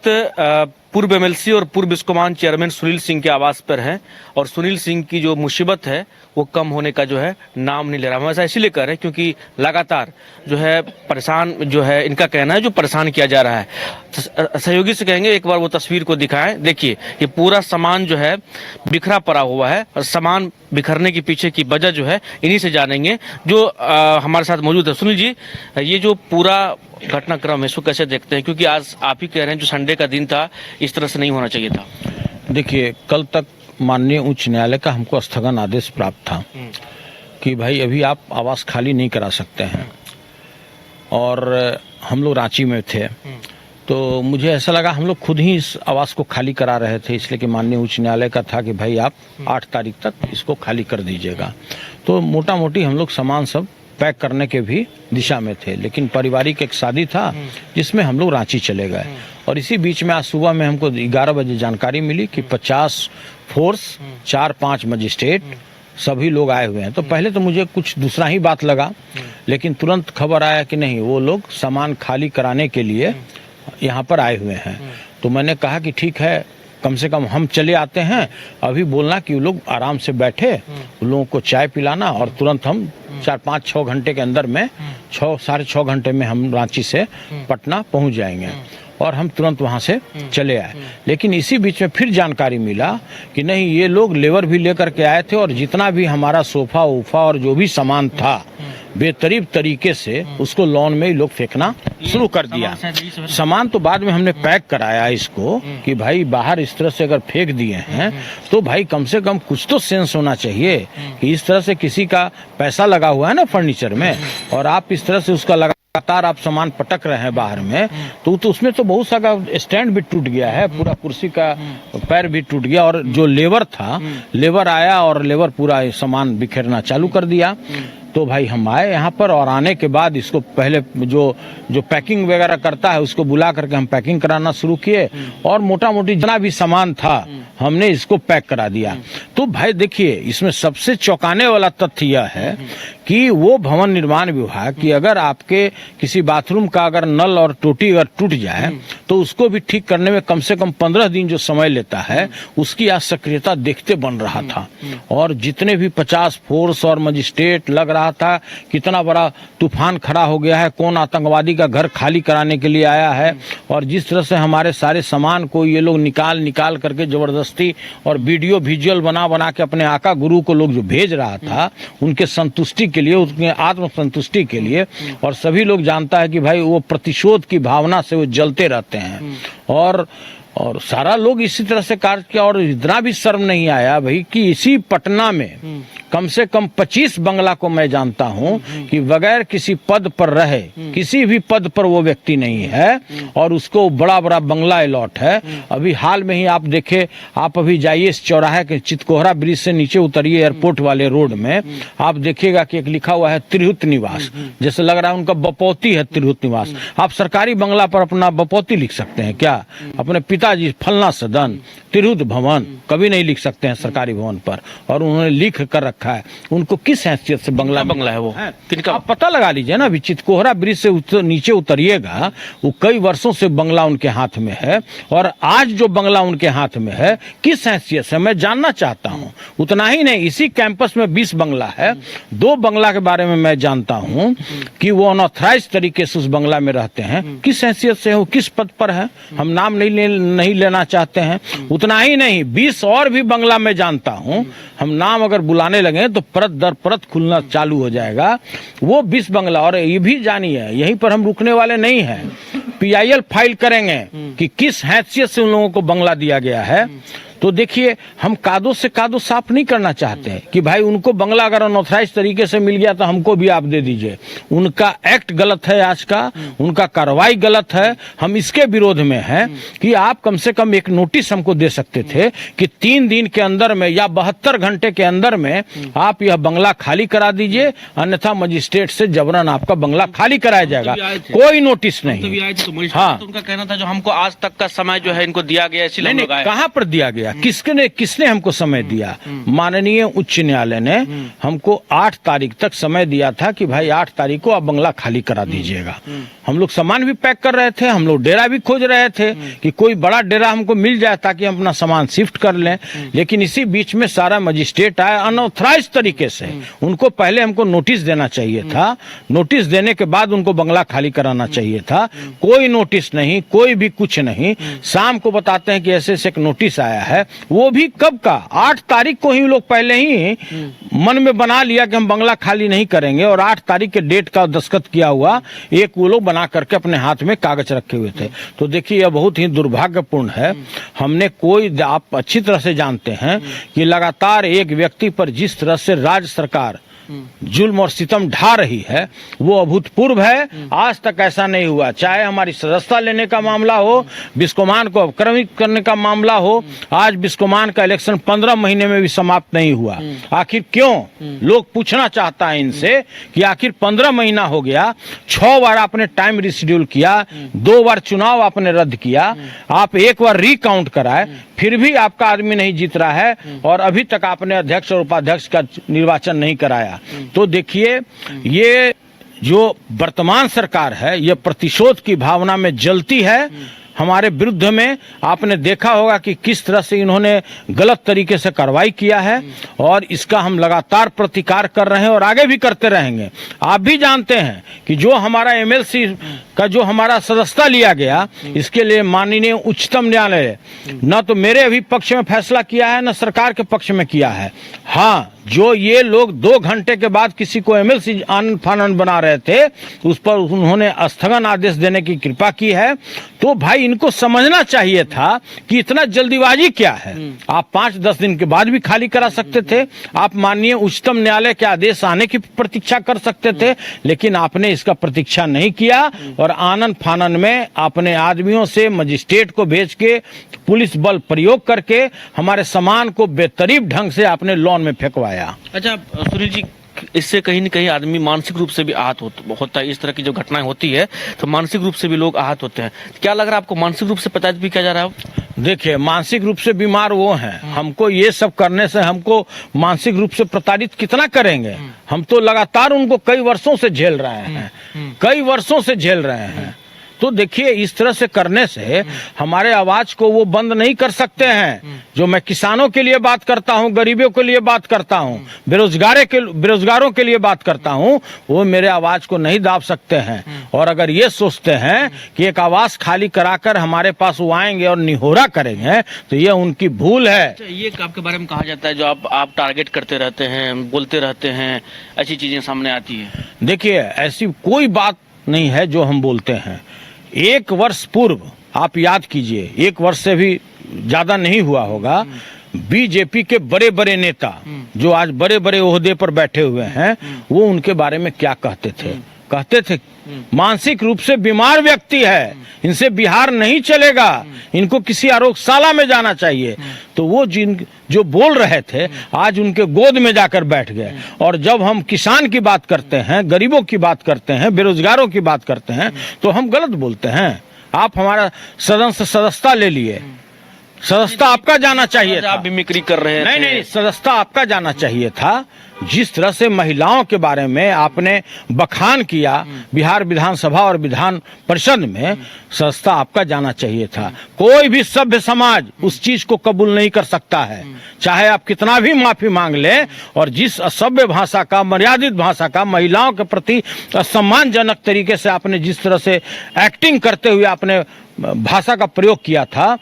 वक्त पूर्व एमएलसी और पूर्व बिस्कोमान चेयरमैन सुनील सिंह के आवास पर हैं और सुनील सिंह की जो मुसीबत है वो कम होने का जो है नाम नहीं ले रहा। हम ऐसा इसीलिए कह रहे हैं क्योंकि लगातार जो है परेशान, जो है इनका कहना है जो परेशान किया जा रहा है। सहयोगी से कहेंगे एक बार वो तस्वीर को दिखाएं। देखिए ये पूरा सामान जो है बिखरा पड़ा हुआ है और सामान बिखरने के पीछे की वजह जो है इन्हीं से जानेंगे जो हमारे साथ मौजूद है। सुनील जी, ये जो पूरा घटनाक्रम है इसको कैसे देखते हैं, क्योंकि आज आप ही कह रहे हैं जो संडे का दिन था इस तरह से नहीं होना चाहिए था। देखिए, कल तक माननीय उच्च न्यायालय का हमको स्थगन आदेश प्राप्त था कि भाई अभी आप आवास खाली नहीं करा सकते हैं, और हम लोग रांची में थे तो मुझे ऐसा लगा हम लोग खुद ही इस आवास को खाली करा रहे थे, इसलिए कि माननीय उच्च न्यायालय का था कि भाई आप 8 तारीख तक इसको खाली कर दीजिएगा। तो मोटा मोटी हम लोग सामान सब पैक करने के भी दिशा में थे, लेकिन पारिवारिक एक शादी था जिसमें हम लोग रांची चले गए। और इसी बीच में आज सुबह में हमको 11 बजे जानकारी मिली कि 50 फोर्स, 4-5 मजिस्ट्रेट सभी लोग आए हुए हैं। तो पहले तो मुझे कुछ दूसरा ही बात लगा, लेकिन तुरंत खबर आया कि नहीं, वो लोग सामान खाली कराने के लिए यहाँ पर आए हुए हैं। तो मैंने कहा कि ठीक है, कम से कम हम चले आते हैं, अभी बोलना कि वो लोग आराम से बैठे, उन लोगों को चाय पिलाना और तुरंत हम 4-5-6 घंटे के अंदर में 6-6.5 घंटे में हम रांची से पटना पहुंच जाएंगे। और हम तुरंत वहां से चले आए। लेकिन इसी बीच में फिर जानकारी मिला कि नहीं, ये लोग लेबर भी लेकर के आए थे और जितना भी हमारा सोफा वूफा और जो भी सामान था बेतरीब तरीके से उसको लॉन में ही लोग फेंकना शुरू कर दिया। सामान तो बाद में हमने पैक कराया इसको कि भाई बाहर इस तरह से अगर फेंक दिए हैं तो भाई कम से कम कुछ तो सेंस होना चाहिए कि इस तरह से किसी का पैसा लगा हुआ है ना फर्नीचर में, और आप इस तरह से उसका लगातार आप सामान पटक रहे हैं बाहर में, तो उसमें तो बहुत सारा स्टैंड भी टूट गया है, पूरा कुर्सी का पैर भी टूट गया। और जो लेबर था, लेबर आया और लेबर पूरा सामान बिखेरना चालू कर दिया। तो भाई हम आए यहाँ पर, और आने के बाद इसको पहले जो पैकिंग वगैरह करता है उसको बुला करके हम पैकिंग कराना शुरू किए, और मोटा मोटी जितना भी सामान था हमने इसको पैक करा दिया। तो भाई देखिए, इसमें सबसे चौंकाने वाला तथ्य यह है कि वो भवन निर्माण विभाग की अगर आपके किसी बाथरूम का अगर नल और टोटी अगर टूट जाए तो उसको भी ठीक करने में कम से कम 15 दिन जो समय लेता है, उसकी आज सक्रियता देखते बन रहा था। और जितने भी 50 फोर्स और मजिस्ट्रेट लग रहा था, कितना बड़ा तूफान खड़ा हो गया है, कौन आतंकवादी का घर खाली कराने के लिए आया है, और जिस तरह से हमारे सारे सामान को ये लोग निकाल करके जबरदस्ती और वीडियो विजुअल बना के अपने आका गुरु को लोग जो भेज रहा था उनके संतुष्टि के लिए, उनके आत्म संतुष्टि के लिए। और सभी लोग जानता है कि भाई वो प्रतिशोध की भावना से वो जलते रहते हैं, और सारा लोग इसी तरह से कार्य किया। और इतना भी शर्म नहीं आया भाई कि इसी पटना में कम से कम 25 बंगला को मैं जानता हूं कि बगैर किसी पद पर रहे, किसी भी पद पर वो व्यक्ति नहीं है, और उसको बड़ा बड़ा बंगला अलॉट है। अभी हाल में ही आप देखे, आप अभी जाइए इस चौराहे के चितकोहरा ब्रिज से नीचे उतरिए एयरपोर्ट वाले रोड में, आप देखिएगा कि एक लिखा हुआ है तिरहुत निवास, जैसे लग रहा है उनका बपौती है तिरहुत निवास। आप सरकारी बंगला पर अपना बपौती लिख सकते हैं क्या? अपने पिताजी फलना सदन तिरहुत भवन कभी नहीं लिख सकते हैं सरकारी भवन पर, और उन्होंने लिख कर रखा है। उनको किस हैसियत से बंगला है वो? आप पता लगा लीजिए ना, अभी चितकोहरा ब्रिज से नीचे उतरिएगा, वो कई वर्षों से बंगला उनके हाथ में है, और आज जो बंगला उनके हाथ में है किस हैसियत से, मैं जानना चाहता हूँ। उतना ही नहीं, इसी कैंपस में 20 बंगला है, 2 बंगला के बारे में मैं जानता हूँ कि वो अनऑथराइज तरीके से उस बंगला में रहते हैं। किस हैसियत से हो, किस पद पर है, हम नाम नहीं लेना चाहते हैं। उतना ही नहीं, 20 और भी बंगला मैं जानता हूं, हम नाम अगर बुलाने लगे तो परत दर परत खुलना चालू हो जाएगा वो 20 बंगला। और ये भी जानिए, यहीं पर हम रुकने वाले नहीं हैं, PIL फाइल करेंगे कि किस हैसियत से उन लोगों को बंगला दिया गया है। तो देखिए, हम कादो से कादो साफ नहीं करना चाहते हैं कि भाई उनको बंगला अगर अनऑथराइज तरीके से मिल गया तो हमको भी आप दे दीजिए। उनका एक्ट गलत है आज का, उनका कार्रवाई गलत है। हम इसके विरोध में हैं कि आप कम से कम एक नोटिस हमको दे सकते थे कि 3 दिन के अंदर में या 72 घंटे के अंदर में आप यह बंगला खाली करा दीजिए, अन्यथा मजिस्ट्रेट से जबरन आपका बंगला खाली कराया जाएगा। कोई नोटिस नहीं। हाँ, उनका कहना था जो हमको आज तक का समय जो है इनको दिया गया, इसलिए कहाँ पर दिया गया? किसने हमको समय दिया? माननीय उच्च न्यायालय ने हमको 8 तारीख तक समय दिया था कि भाई 8 तारीख को आप बंगला खाली करा दीजिएगा। हम लोग सामान भी पैक कर रहे थे, हम लोग डेरा भी खोज रहे थे कि कोई बड़ा डेरा हमको मिल जाए ताकि हम अपना सामान शिफ्ट कर लें। लेकिन इसी बीच में सारा मजिस्ट्रेट आया अनऑथराइज तरीके से। उनको पहले हमको नोटिस देना चाहिए था, नोटिस देने के बाद उनको बंगला खाली कराना चाहिए था। कोई नोटिस नहीं, कोई भी कुछ नहीं। शाम को बताते हैं कि ऐसे ऐसे एक नोटिस आया है, वो भी कब का? 8 तारीख को ही लोग पहले ही मन में बना लिया कि हम बंगला खाली नहीं करेंगे, और 8 तारीख के डेट का दस्तखत किया हुआ एक वो लोग बना करके अपने हाथ में कागज रखे हुए थे। तो देखिए यह बहुत ही दुर्भाग्यपूर्ण है। हमने आप अच्छी तरह से जानते हैं कि लगातार एक व्यक्ति पर जिस तरह से राज्य सरकार जुल्म और सितम ढा रही है वो अभूतपूर्व है। आज तक ऐसा नहीं हुआ, चाहे हमारी सदस्यता लेने का मामला हो, बिस्कोमान को अपक्रमित करने का मामला हो। आज बिस्कोमान का इलेक्शन 15 महीने में भी समाप्त नहीं हुआ। आखिर क्यों? लोग पूछना चाहता है इनसे कि आखिर 15 महीना हो गया, 6 बार आपने टाइम रिशेड्यूल किया, 2 बार चुनाव आपने रद्द किया, आप 1 बार रिकाउंट कराए, फिर भी आपका आदमी नहीं जीत रहा है, और अभी तक आपने अध्यक्ष और उपाध्यक्ष का निर्वाचन नहीं कराया। तो देखिए ये जो वर्तमान सरकार है ये प्रतिशोध की भावना में जलती है। हमारे विरुद्ध में आपने देखा होगा कि किस तरह से इन्होंने गलत तरीके से कार्रवाई किया है, और इसका हम लगातार प्रतिकार कर रहे हैं और आगे भी करते रहेंगे। आप भी जानते हैं कि जो हमारा एमएलसी का जो हमारा सदस्यता लिया गया, इसके लिए माननीय उच्चतम न्यायालय न तो मेरे अभी पक्ष में फैसला किया है न सरकार के पक्ष में किया है। हाँ, जो ये लोग 2 घंटे के बाद किसी को एमएलसी आनन फानन बना रहे थे, उस पर उन्होंने स्थगन आदेश देने की कृपा की है। तो भाई इनको समझना चाहिए था कि इतना जल्दीबाजी क्या है। आप 5-10 दिन के बाद भी खाली करा सकते थे, आप माननीय उच्चतम न्यायालय के आदेश आने की प्रतीक्षा कर सकते थे, लेकिन आपने इसका प्रतीक्षा नहीं किया और आनन फानन में अपने आदमियों से मजिस्ट्रेट को भेज के पुलिस बल प्रयोग करके हमारे सामान को बेतरीब ढंग से आपने लॉन में फेंकवाया। अच्छा सुनील जी, इससे कहीं न कहीं आदमी मानसिक रूप से भी आहत होता है। इस तरह की जो घटनाएं होती है तो मानसिक रूप से भी लोग आहत होते हैं। क्या लग रहा है आपको, मानसिक रूप से प्रताड़ित भी किया जा रहा है? देखिए, मानसिक रूप से बीमार वो हैं, हमको ये सब करने से हमको मानसिक रूप से प्रताड़ित कितना करेंगे? हम तो लगातार उनको कई वर्षों से झेल रहे हैं, कई वर्षों से झेल रहे हैं। तो देखिए इस तरह से करने से हमारे आवाज को वो बंद नहीं कर सकते हैं। जो मैं किसानों के लिए बात करता हूँ, गरीबों के लिए बात करता हूँ, बेरोजगारों के लिए बात करता हूँ, वो मेरे आवाज को नहीं दाब सकते हैं। और अगर ये सोचते हैं कि एक आवाज खाली कराकर हमारे पास वो आएंगे और निहोरा करेंगे तो ये उनकी भूल है। अच्छा, ये आपके बारे में कहा जाता है जो आप टारगेट करते रहते हैं, बोलते रहते हैं, ऐसी चीजें सामने आती है। देखिए ऐसी कोई बात नहीं है जो हम बोलते हैं। 1 वर्ष पूर्व आप याद कीजिए, 1 वर्ष से भी ज्यादा नहीं हुआ होगा, बीजेपी के बड़े बड़े नेता जो आज बड़े बड़े ओहदे पर बैठे हुए हैं, वो उनके बारे में क्या कहते थे? कहते थे मानसिक रूप से बीमार व्यक्ति है, इनसे बिहार नहीं चलेगा, इनको किसी आरोग्यशाला में जाना चाहिए। तो वो जो बोल रहे थे आज उनके गोद में जाकर बैठ गए। और जब हम किसान की बात करते हैं, गरीबों की बात करते हैं, बेरोजगारों की बात करते हैं तो हम गलत बोलते हैं। आप हमारा सदन से सदस्यता ले लिए, सदस्यता आपका जाना चाहिए था। आप मिमिक्री कर रहे हैं। नहीं, सदस्यता आपका जाना चाहिए था। जिस तरह से महिलाओं के बारे में आपने बखान किया बिहार विधानसभा और विधान परिषद में, सदस्यता आपका जाना चाहिए था। कोई भी सभ्य समाज उस चीज को कबूल नहीं कर सकता है, चाहे आप कितना भी माफी मांग लें। और जिस असभ्य भाषा का, मर्यादित भाषा का, महिलाओं के प्रति सम्मानजनक तरीके से आपने जिस तरह से एक्टिंग करते हुए आपने भाषा का प्रयोग किया था,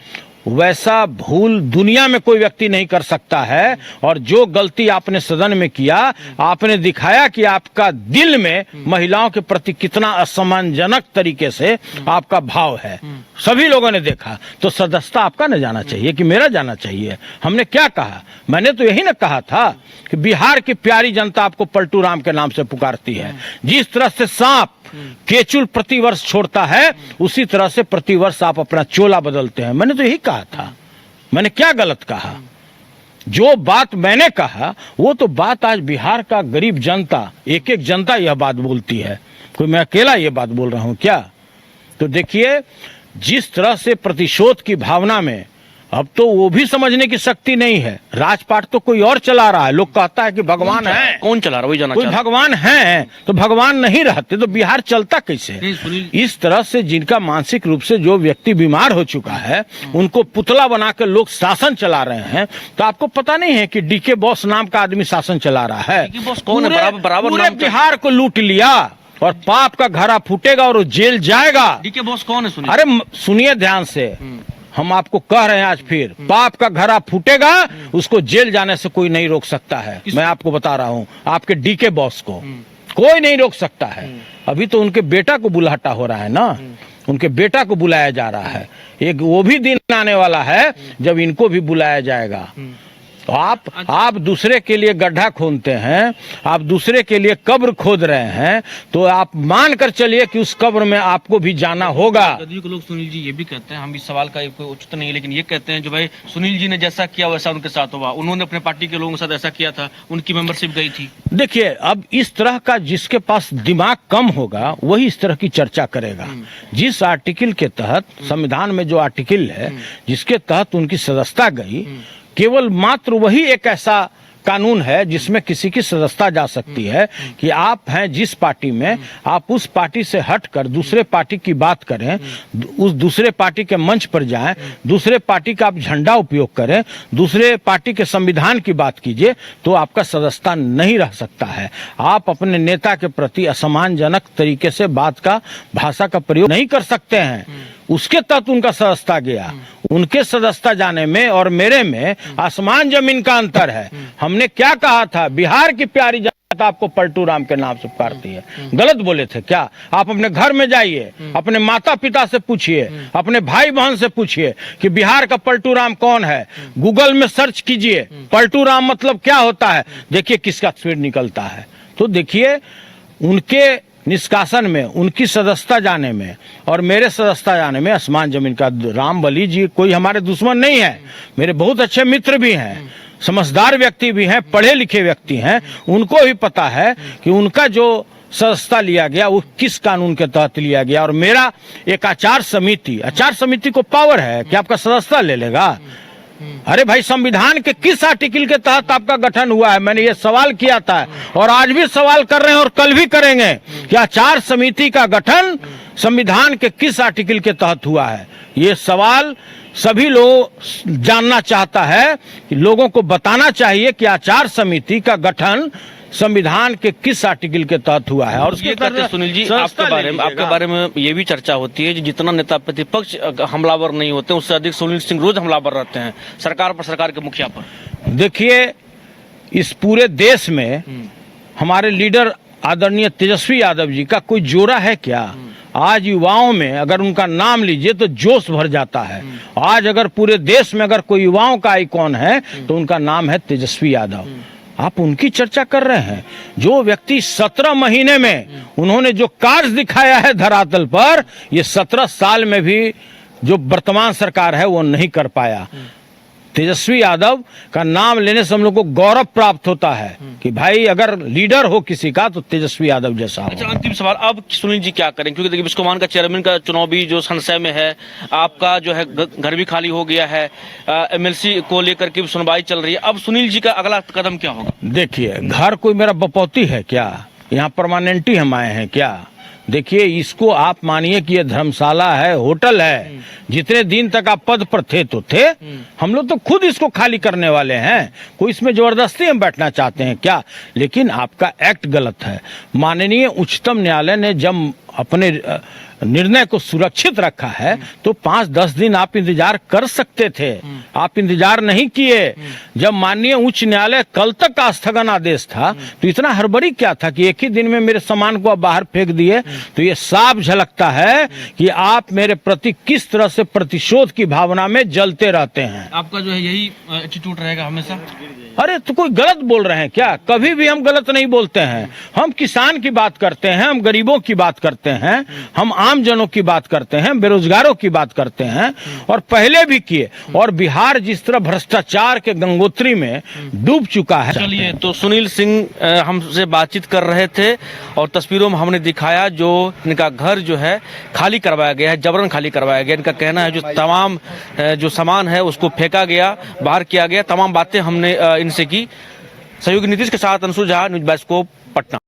वैसा भूल दुनिया में कोई व्यक्ति नहीं कर सकता है। और जो गलती आपने सदन में किया, आपने दिखाया कि आपका दिल में महिलाओं के प्रति कितना असम्मानजनक तरीके से आपका भाव है, सभी लोगों ने देखा। तो सदस्यता आपका न जाना चाहिए कि मेरा जाना चाहिए? हमने क्या कहा? मैंने तो यही न कहा था कि बिहार की प्यारी जनता आपको पलटू राम के नाम से पुकारती है। जिस तरह से सांप केचुल प्रतिवर्ष छोड़ता है, उसी तरह से प्रतिवर्ष आप अपना चोला बदलते हैं। मैंने तो यही कहा था। मैंने क्या गलत कहा? जो बात मैंने कहा वो तो बात आज बिहार का गरीब जनता, एक एक जनता यह बात बोलती है। कोई मैं अकेला ये बात बोल रहा हूं क्या? तो देखिए जिस तरह से प्रतिशोध की भावना में अब तो वो भी समझने की शक्ति नहीं है। राजपाट तो कोई और चला रहा है। लोग कहता है कि भगवान है, कौन चला रहा है वही जाना कोई चाहता हूं। भगवान है तो भगवान नहीं रहते तो बिहार चलता कैसे? नहीं, सुनील, इस तरह से जिनका मानसिक रूप से जो व्यक्ति बीमार हो चुका है उनको पुतला बनाकर लोग शासन चला रहे हैं। तो आपको पता नहीं है कि डीके बॉस नाम का आदमी शासन चला रहा है? डीके बॉस कौन है? पूरे- बराबर पूरे नाम का- बिहार को लूट लिया और पाप का घड़ा फूटेगा और वो जेल जाएगा। डीके बॉस कौन है सुनील? अरे सुनिए ध्यान से, हम आपको कह रहे हैं आज फिर, पाप का घड़ा फूटेगा, उसको जेल जाने से कोई नहीं रोक सकता है। मैं आपको बता रहा हूं, आपके डीके बॉस को कोई नहीं रोक सकता है। अभी तो उनके बेटा को बुलाहटा हो रहा है ना, उनके बेटा को बुलाया जा रहा है। एक वो भी दिन आने वाला है जब इनको भी बुलाया जाएगा। तो आप दूसरे के लिए गड्ढा खोदते हैं, आप दूसरे के लिए कब्र खोद रहे हैं, तो आप मान कर चलिए कि उस कब्र में आपको भी जाना होगा। जदयू के लोग सुनील जी ये भी कहते हैं, हम इस सवाल का कोई उचित नहीं है, लेकिन ये कहते हैं जो भाई सुनील जी ने जैसा किया वैसा उनके साथ हुआ, उन्होंने अपने पार्टी के लोगों के साथ ऐसा किया था, उनकी मेंबरशिप गई थी। देखिए, अब इस तरह का जिसके पास दिमाग कम होगा वही इस तरह की चर्चा करेगा। जिस आर्टिकल के तहत, संविधान में जो आर्टिकल है जिसके तहत उनकी सदस्यता गई, केवल मात्र वही एक ऐसा कानून है जिसमें किसी की सदस्यता जा सकती है कि आप हैं जिस पार्टी में, आप उस पार्टी से हटकर दूसरे पार्टी की बात करें, उस दूसरे पार्टी के मंच पर जाएं, दूसरे पार्टी का आप झंडा उपयोग करें, दूसरे पार्टी के संविधान की बात कीजिए, तो आपका सदस्यता नहीं रह सकता है। आप अपने नेता के प्रति असम्मानजनक तरीके से बात का, भाषा का प्रयोग नहीं कर सकते हैं। उसके तहत उनका सदस्यता गया। उनके सदस्यता जाने में और मेरे में आसमान जमीन का अंतर है। हमने क्या कहा था, बिहार की प्यारी जनता आपको पलटू राम के नाम से पुकारती है, गलत बोले थे क्या? आप अपने घर में जाइए, अपने माता पिता से पूछिए, अपने भाई बहन से पूछिए कि बिहार का पलटू राम कौन है। गूगल में सर्च कीजिए पलटू राम मतलब क्या होता है, देखिए किसका तस्वीर निकलता है। तो देखिए, उनके निष्कासन में, उनकी सदस्यता जाने में और मेरे सदस्यता जाने में आसमान जमीन का। राम बली जी कोई हमारे दुश्मन नहीं है, मेरे बहुत अच्छे मित्र भी हैं, समझदार व्यक्ति भी हैं, पढ़े लिखे व्यक्ति हैं। उनको भी पता है कि उनका जो सदस्यता लिया गया वो किस कानून के तहत लिया गया। और मेरा एक आचार समिति को पावर है कि आपका सदस्यता ले लेगा। अरे भाई, संविधान के किस आर्टिकल के तहत आपका गठन हुआ है? मैंने ये सवाल किया था और आज भी सवाल कर रहे हैं और कल भी करेंगे कि आचार समिति का गठन संविधान के किस आर्टिकल के तहत हुआ है। ये सवाल सभी लोग जानना चाहता है कि लोगों को बताना चाहिए कि आचार समिति का गठन संविधान के किस आर्टिकल के तहत हुआ है। और ये कहते हैं सुनील जी, आपके बारे में ये भी चर्चा होती है कि जितना नेता प्रतिपक्ष हमलावर नहीं होते उससे अधिक सुनील सिंह रोज हमलावर रहते हैं सरकार पर, सरकार के मुखिया पर। देखिए, इस पूरे देश में हमारे लीडर आदरणीय तेजस्वी यादव जी का कोई जोड़ा है क्या? आज युवाओं में अगर उनका नाम लीजिए तो जोश भर जाता है। आज अगर पूरे देश में अगर कोई युवाओं का आइकॉन है तो उनका नाम है तेजस्वी यादव। आप उनकी चर्चा कर रहे हैं। जो व्यक्ति 17 महीने में उन्होंने जो कार्य दिखाया है धरातल पर, ये 17 साल में भी जो वर्तमान सरकार है वो नहीं कर पाया। तेजस्वी यादव का नाम लेने से हम लोग को गौरव प्राप्त होता है कि भाई अगर लीडर हो किसी का तो तेजस्वी यादव जैसा हो। अच्छा, अंतिम सवाल, अब सुनील जी क्या करें? क्योंकि देखिए, बिस्कोमान का चेयरमैन का चुनाव भी जो संशय में है, आपका जो है घर भी खाली हो गया है, एमएलसी को लेकर के भी सुनवाई चल रही है। अब सुनील जी का अगला कदम क्या होगा? देखिए, घर कोई मेरा बपौती है क्या? यहाँ परमानेंटी हम आए हैं क्या? देखिए, इसको आप मानिए कि ये धर्मशाला है, होटल है। जितने दिन तक आप पद पर थे तो थे, हम लोग तो खुद इसको खाली करने वाले हैं। कोई इसमें जबरदस्ती हम बैठना चाहते हैं क्या? लेकिन आपका एक्ट गलत है। माननीय उच्चतम न्यायालय ने जब अपने निर्णय को सुरक्षित रखा है तो 5-10 दिन आप इंतजार कर सकते थे। आप इंतजार नहीं किए। जब माननीय उच्च न्यायालय कल तक का स्थगन आदेश था तो इतना हड़बड़ी क्या था कि एक ही दिन में मेरे सामान को आप बाहर फेंक दिए? तो ये साफ झलकता है कि आप मेरे प्रति किस तरह से प्रतिशोध की भावना में जलते रहते हैं। आपका जो है यही एटीट्यूड रहेगा हमेशा? अरे, तो कोई गलत बोल रहे हैं क्या? कभी भी हम गलत नहीं बोलते हैं। हम किसान की बात करते हैं, हम गरीबों की बात करते हैं। करते हैं, हम आम जनों की बात करते हैं, बेरोजगारों की बात करते हैं, और पहले भी किए। और बिहार जिस तरह भ्रष्टाचार के गंगोत्री में डूब चुका है। चलिए, तो सुनील सिंह हमसे बातचीत कर रहे थे और तस्वीरों में हमने दिखाया जो इनका घर जो है खाली करवाया गया है, जबरन खाली करवाया गया। इनका कहना है जो तमाम जो सामान है उसको फेंका गया, बाहर किया गया। तमाम बातें हमने इनसे की। सहयोगी नीतीश के साथ अंशु झा, न्यूज़ बाइस्कोप, पटना।